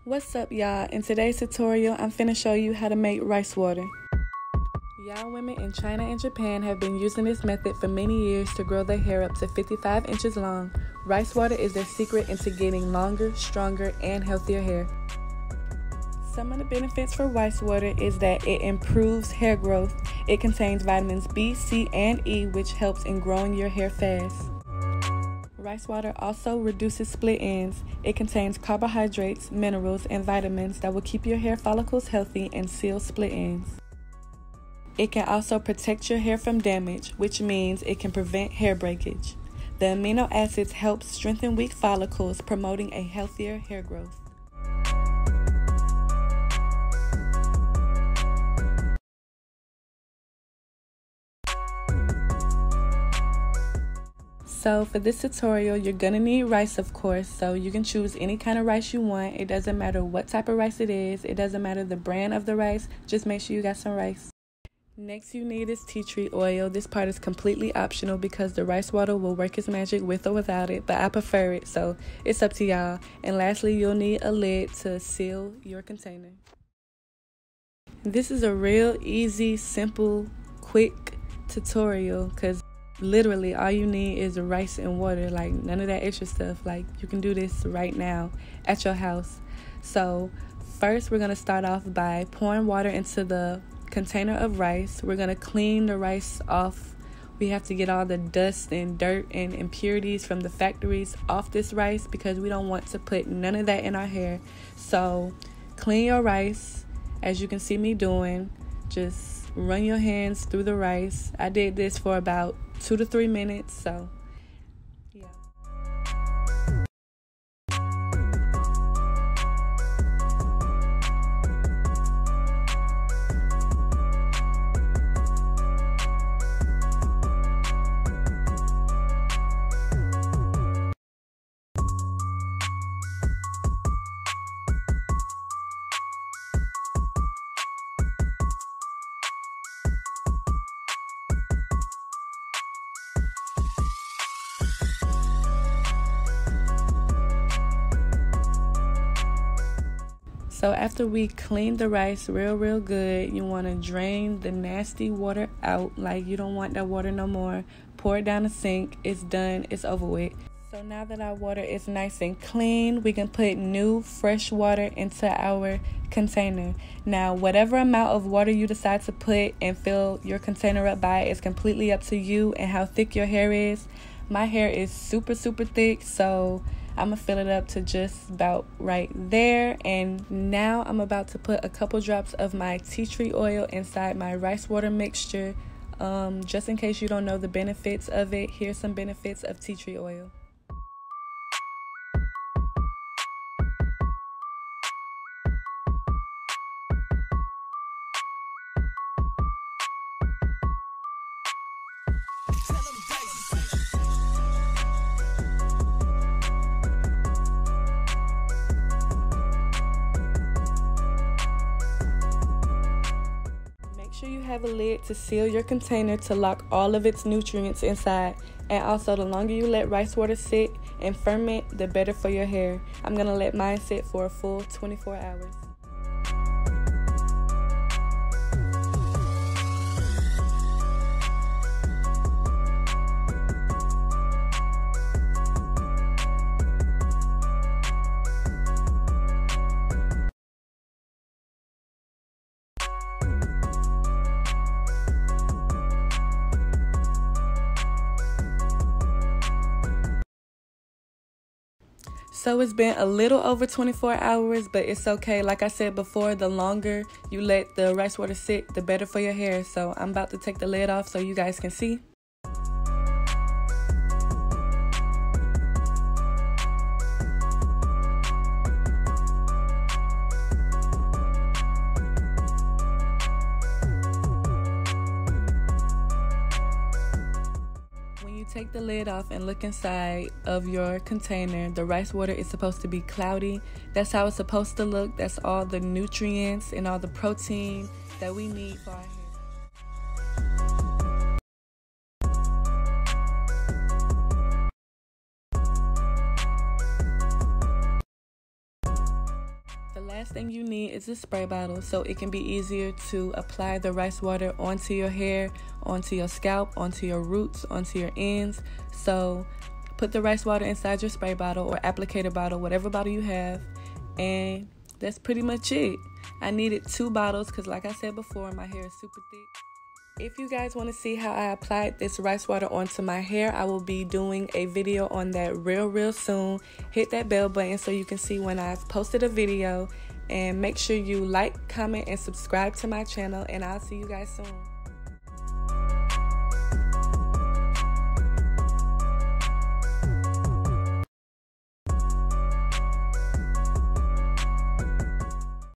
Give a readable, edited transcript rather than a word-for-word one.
What's up, y'all? In today's tutorial, I'm finna show you how to make rice water. Y'all women in China and Japan have been using this method for many years to grow their hair up to 55 inches long. Rice water is their secret into getting longer, stronger, and healthier hair. Some of the benefits for rice water is that it improves hair growth. It contains vitamins B, C, and E, which helps in growing your hair fast. Rice water also reduces split ends. It contains carbohydrates, minerals, and vitamins that will keep your hair follicles healthy and seal split ends. It can also protect your hair from damage, which means it can prevent hair breakage. The amino acids help strengthen weak follicles, promoting a healthier hair growth. So for this tutorial, you're gonna need rice, of course, so you can choose any kind of rice you want. It doesn't matter what type of rice it is. It doesn't matter the brand of the rice. Just make sure you got some rice. Next you need is tea tree oil. This part is completely optional because the rice water will work its magic with or without it, but I prefer it, so it's up to y'all. And lastly, you'll need a lid to seal your container. This is a real easy, simple, quick tutorial because literally all you need is rice and water, like none of that extra stuff. Like you can do this right now at your house. So first we're going to start off by pouring water into the container of rice. We're going to clean the rice off. We have to get all the dust and dirt and impurities from the factories off this rice because we don't want to put none of that in our hair. So clean your rice as you can see me doing. Just run your hands through the rice. I did this for about 2 to 3 minutes, so yeah. So after we clean the rice real good, you want to drain the nasty water out. Like you don't want that water no more. Pour it down the sink. It's done. It's over with. So now that our water is nice and clean, we can put new fresh water into our container. Now whatever amount of water you decide to put and fill your container up by is completely up to you and how thick your hair is. My hair is super thick, so I'm gonna fill it up to just about right there. And now I'm about to put a couple drops of my tea tree oil inside my rice water mixture. Just in case you don't know the benefits of it, here's some benefits of tea tree oil. Sure you have a lid to seal your container to lock all of its nutrients inside. And also, the longer you let rice water sit and ferment, the better for your hair. I'm gonna let mine sit for a full 24 hours. So it's been a little over 24 hours, but it's okay. Like I said before, the longer you let the rice water sit, the better for your hair. So I'm about to take the lid off so you guys can see. Take the lid off and look inside of your container. The rice water is supposed to be cloudy. That's how it's supposed to look. That's all the nutrients and all the protein that we need for our hair. The last thing you need is a spray bottle so it can be easier to apply the rice water onto your hair, onto your scalp, onto your roots, onto your ends. So put the rice water inside your spray bottle or applicator bottle, whatever bottle you have, and that's pretty much it. I needed 2 bottles because like I said before, my hair is super thick. If you guys want to see how I applied this rice water onto my hair, I will be doing a video on that real soon. Hit that bell button so you can see when I've posted a video. And make sure you like, comment, and subscribe to my channel. And I'll see you guys soon.